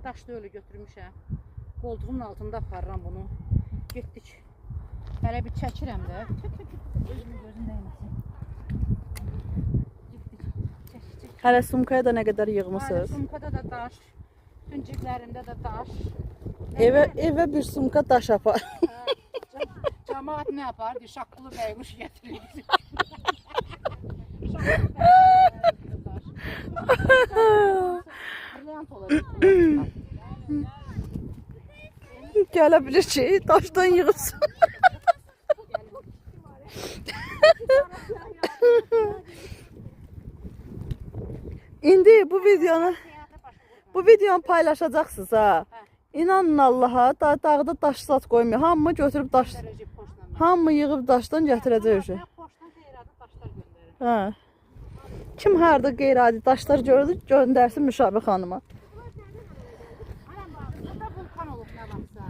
daş da öyle götürmüşəm. Koltuğumun altında aparıram bunu. Getdik. Hələ bir çəkirəm də. Gözümün değməsin. Hələ sumkaya da nə qədər yığmısınız? Sumkada da daş. Bütün ciblərimdə də daş. Evə bir sumka daş apar. Cemaat ne yapar? Bir şakılı beymiş getirir. Brilliant olacak. Gələ bilir ki, daşdan yığılsın. İndi bu videonu paylaşacaqsınız ha. İnanın Allaha, dağda daş sat qoymuyor. Hamı götürüb daş, hamı yığıb daşdan gətirəcək. Hə. Kim harda qeyri-adi daşlar gördü, göndərsin Müşabə xanıma. Burada vulkan olub nə vaxtsa.